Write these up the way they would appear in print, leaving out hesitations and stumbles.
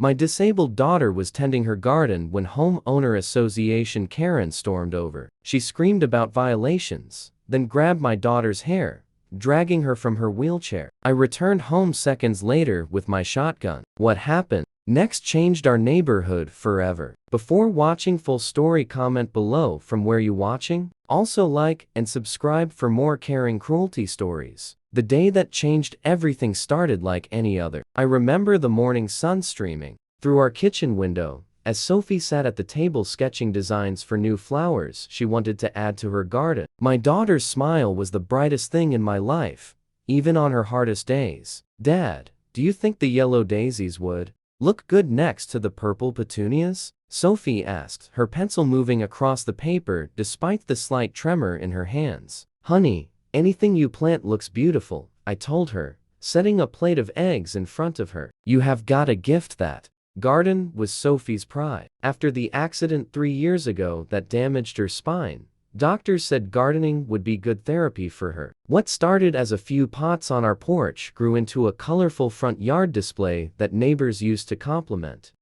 My disabled daughter was tending her garden when homeowner association Karen stormed over. She screamed about violations, then grabbed my daughter's hair, dragging her from her wheelchair. I returned home seconds later with my shotgun. What happened next changed our neighborhood forever. Before watching full story, comment below from where you watching. Also like and subscribe for more caring cruelty stories. The day that changed everything started like any other. I remember the morning sun streaming through our kitchen window as Sophie sat at the table sketching designs for new flowers she wanted to add to her garden. My daughter's smile was the brightest thing in my life, even on her hardest days. Dad, do you think the yellow daisies would look good next to the purple petunias? Sophie asked, her pencil moving across the paper despite the slight tremor in her hands. Honey, anything you plant looks beautiful, I told her, setting a plate of eggs in front of her. You have got a gift. That garden was Sophie's pride. After the accident 3 years ago that damaged her spine, doctors said gardening would be good therapy for her. What started as a few pots on our porch grew into a colorful front yard display that neighbors used to compliment.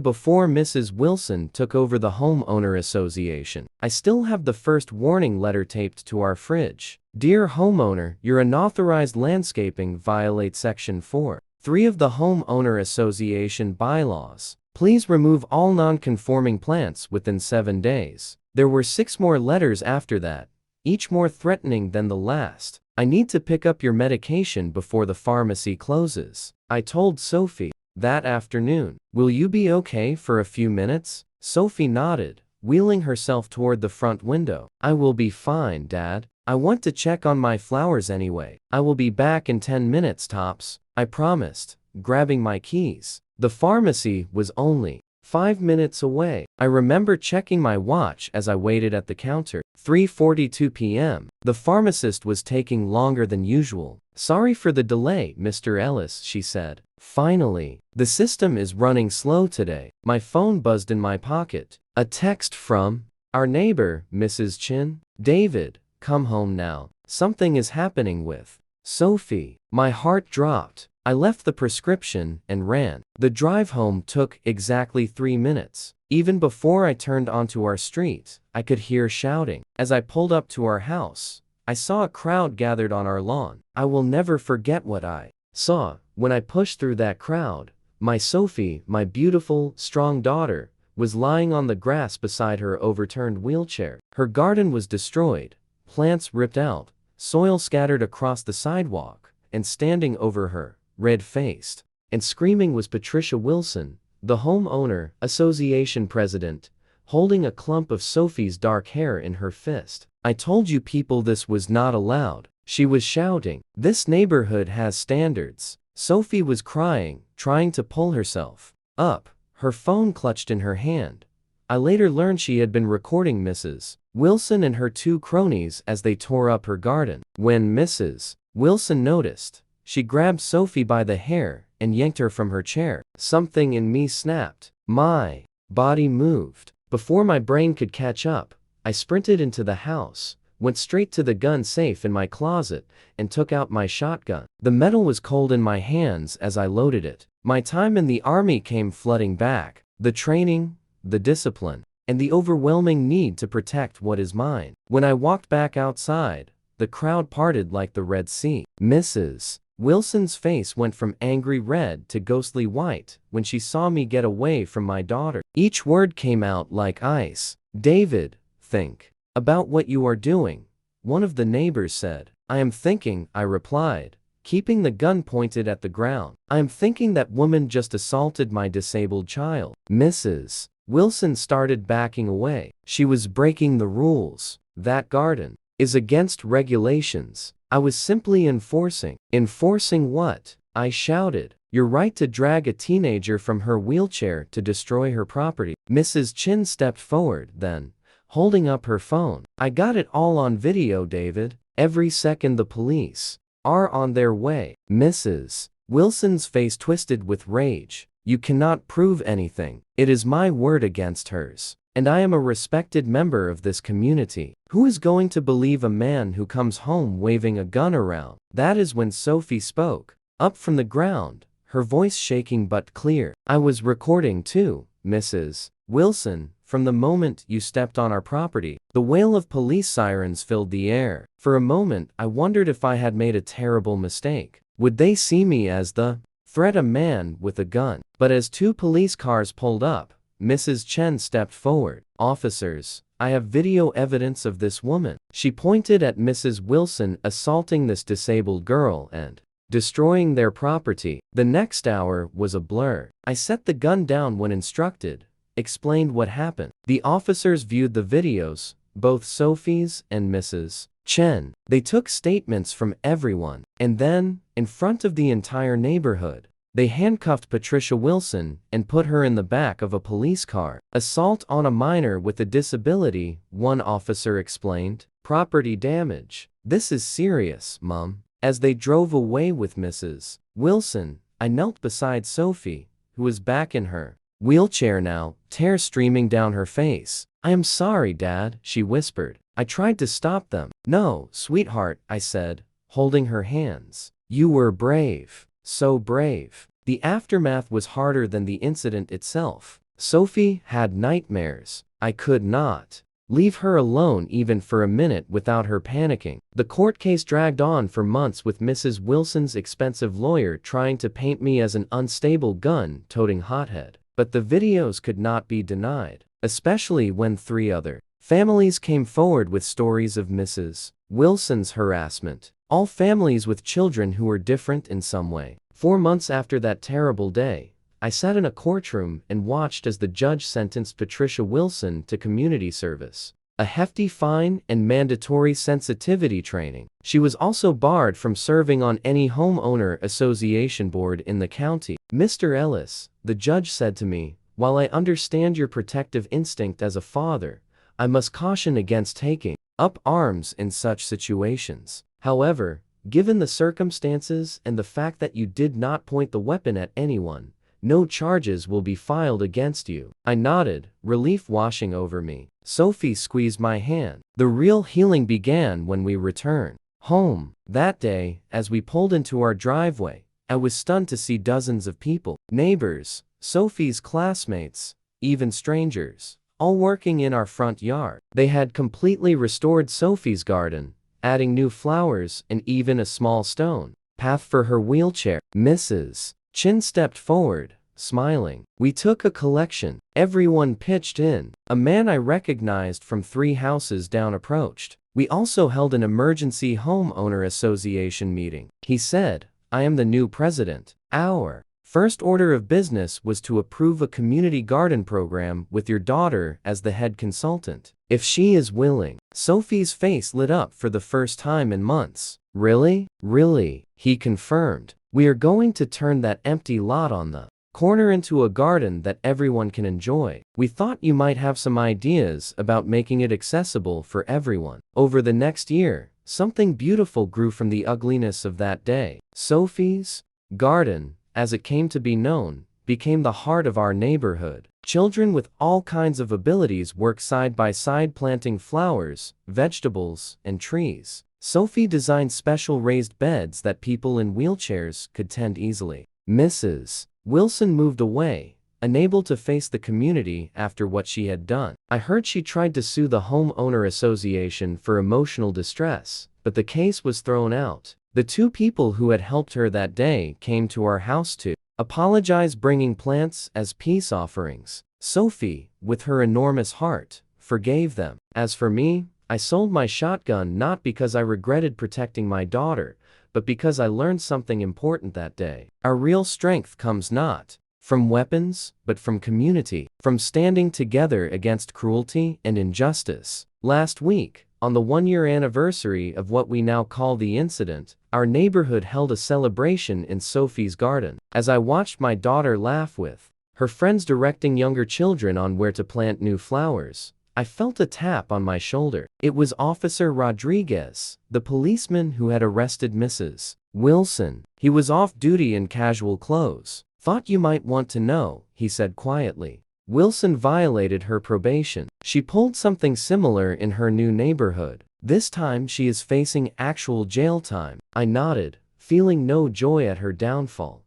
Before Mrs. Wilson took over the homeowner association. I still have the first warning letter taped to our fridge. Dear homeowner, your unauthorized landscaping violates Section 4.3 of the Homeowner Association bylaws. Please remove all non-conforming plants within 7 days. There were 6 more letters after that, each more threatening than the last. I need to pick up your medication before the pharmacy closes, I told Sophie. That afternoon. Will you be okay for a few minutes? Sophie nodded, wheeling herself toward the front window. I will be fine, Dad. I want to check on my flowers anyway. I will be back in 10 minutes tops, I promised, grabbing my keys. The pharmacy was only 5 minutes away. I remember checking my watch as I waited at the counter. 3:42 p.m. The pharmacist was taking longer than usual. Sorry for the delay, Mr. Ellis, she said. Finally, the system is running slow today. My phone buzzed in my pocket. A text from our neighbor, Mrs. Chin. David, come home now. Something is happening with Sophie. My heart dropped. I left the prescription and ran. The drive home took exactly 3 minutes. Even before I turned onto our street, I could hear shouting. As I pulled up to our house, I saw a crowd gathered on our lawn. I will never forget what I saw when I pushed through that crowd. My Sophie, my beautiful, strong daughter, was lying on the grass beside her overturned wheelchair. Her garden was destroyed, plants ripped out, soil scattered across the sidewalk, and standing over her, red-faced and screaming, was Patricia Wilson, the homeowner association president, holding a clump of Sophie's dark hair in her fist. I told you people this was not allowed, she was shouting. This neighborhood has standards. Sophie was crying, trying to pull herself up, her phone clutched in her hand. I later learned she had been recording Mrs. Wilson and her 2 cronies as they tore up her garden. When Mrs. Wilson noticed, she grabbed Sophie by the hair and yanked her from her chair. Something in me snapped. My body moved. Before my brain could catch up, I sprinted into the house, went straight to the gun safe in my closet, and took out my shotgun. The metal was cold in my hands as I loaded it. My time in the army came flooding back. The training, the discipline, and the overwhelming need to protect what is mine. When I walked back outside, the crowd parted like the Red Sea. Mrs. Wilson's face went from angry red to ghostly white when she saw me get away from my daughter. Each word came out like ice. David, think about what you are doing, one of the neighbors said. I am thinking, I replied, keeping the gun pointed at the ground. I am thinking that woman just assaulted my disabled child. Mrs. Wilson started backing away. She was breaking the rules. That garden is against regulations. I was simply enforcing. Enforcing what? I shouted. Your right to drag a teenager from her wheelchair to destroy her property. Mrs. Chin stepped forward, then, holding up her phone. I got it all on video, David. Every second. The police are on their way. Mrs. Wilson's face twisted with rage. You cannot prove anything. It is my word against hers. And I am a respected member of this community. Who is going to believe a man who comes home waving a gun around? That is when Sophie spoke. Up from the ground, her voice shaking but clear. "I was recording too, Mrs. Wilson, from the moment you stepped on our property." The wail of police sirens filled the air. For a moment, I wondered if I had made a terrible mistake. Would they see me as the threat, a man with a gun? But as two police cars pulled up, Mrs. Chen stepped forward. "Officers, I have video evidence of this woman." She pointed at Mrs. Wilson assaulting this disabled girl and destroying their property. The next hour was a blur. I set the gun down when instructed, explained what happened. The officers viewed the videos, both Sophie's and Mrs. Chen. They took statements from everyone, and then, in front of the entire neighborhood, they handcuffed Patricia Wilson and put her in the back of a police car. "Assault on a minor with a disability," one officer explained. "Property damage. This is serious, Mum." As they drove away with Mrs. Wilson, I knelt beside Sophie, who was back in her wheelchair now, tears streaming down her face. "I am sorry, Dad," she whispered. "I tried to stop them." "No, sweetheart," I said, holding her hands. "You were brave. So brave." The aftermath was harder than the incident itself. Sophie had nightmares. I could not leave her alone even for a minute without her panicking. The court case dragged on for months with Mrs. Wilson's expensive lawyer trying to paint me as an unstable gun-toting hothead. But the videos could not be denied, especially when 3 other families came forward with stories of Mrs. Wilson's harassment. All families with children who were different in some way. 4 months after that terrible day, I sat in a courtroom and watched as the judge sentenced Patricia Wilson to community service, a hefty fine, and mandatory sensitivity training. She was also barred from serving on any homeowner association board in the county. "Mr. Ellis," the judge said to me, "while I understand your protective instinct as a father, I must caution against taking up arms in such situations. However, given the circumstances and the fact that you did not point the weapon at anyone, no charges will be filed against you." I nodded, relief washing over me. Sophie squeezed my hand. The real healing began when we returned home. That day, as we pulled into our driveway, I was stunned to see dozens of people, neighbors, Sophie's classmates, even strangers, all working in our front yard. They had completely restored Sophie's garden, adding new flowers and even a small stone path for her wheelchair. Mrs. Chin stepped forward, smiling. "We took a collection." Everyone pitched in. A man I recognized from 3 houses down approached. "We also held an emergency homeowner association meeting," he said. "I am the new president. Our first order of business was to approve a community garden program with your daughter as the head consultant, if she is willing." Sophie's face lit up for the first time in months. "Really? Really?" he confirmed. "We are going to turn that empty lot on the corner into a garden that everyone can enjoy. We thought you might have some ideas about making it accessible for everyone." Over the next year, something beautiful grew from the ugliness of that day. Sophie's garden, as it came to be known, became the heart of our neighborhood. Children with all kinds of abilities worked side by side planting flowers, vegetables, and trees. Sophie designed special raised beds that people in wheelchairs could tend easily. Mrs. Wilson moved away, unable to face the community after what she had done. I heard she tried to sue the homeowner association for emotional distress, but the case was thrown out. The 2 people who had helped her that day came to our house to apologize, bringing plants as peace offerings. Sophie, with her enormous heart, forgave them. As for me, I sold my shotgun not because I regretted protecting my daughter, but because I learned something important that day. Our real strength comes not from weapons, but from community, from standing together against cruelty and injustice. Last week, on the 1-year anniversary of what we now call the incident, our neighborhood held a celebration in Sophie's garden. As I watched my daughter laugh with her friends directing younger children on where to plant new flowers, I felt a tap on my shoulder. It was Officer Rodriguez, the policeman who had arrested Mrs. Wilson. He was off duty in casual clothes. "Thought you might want to know," he said quietly. "Wilson violated her probation. She pulled something similar in her new neighborhood. This time she is facing actual jail time." I nodded, feeling no joy at her downfall,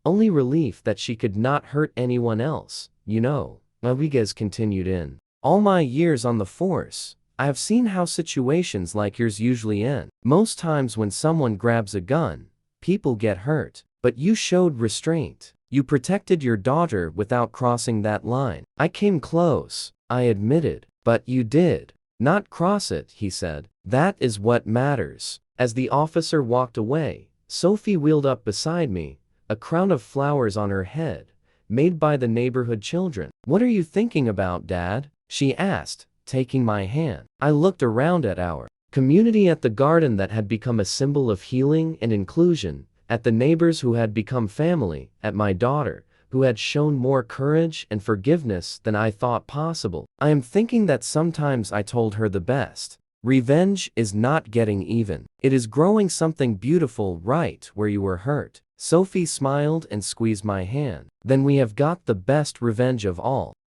Only relief that she could not hurt anyone else, you know. Rodriguez continued, in all my years on the force, I have seen how situations like yours usually end. Most times when someone grabs a gun, people get hurt. But you showed restraint. You protected your daughter without crossing that line. I came close, I admitted. But you did not cross it, he said. That is what matters. As the officer walked away, Sophie wheeled up beside me, a crown of flowers on her head, made by the neighborhood children. What are you thinking about, Dad? She asked, taking my hand. I looked around at our community, at the garden that had become a symbol of healing and inclusion, at the neighbors who had become family, at my daughter, who had shown more courage and forgiveness than I thought possible. I am thinking that sometimes I told her the best. Revenge is not getting even. It is growing something beautiful right where you were hurt. Sophie smiled and squeezed my hand. Then we have got the best revenge of all.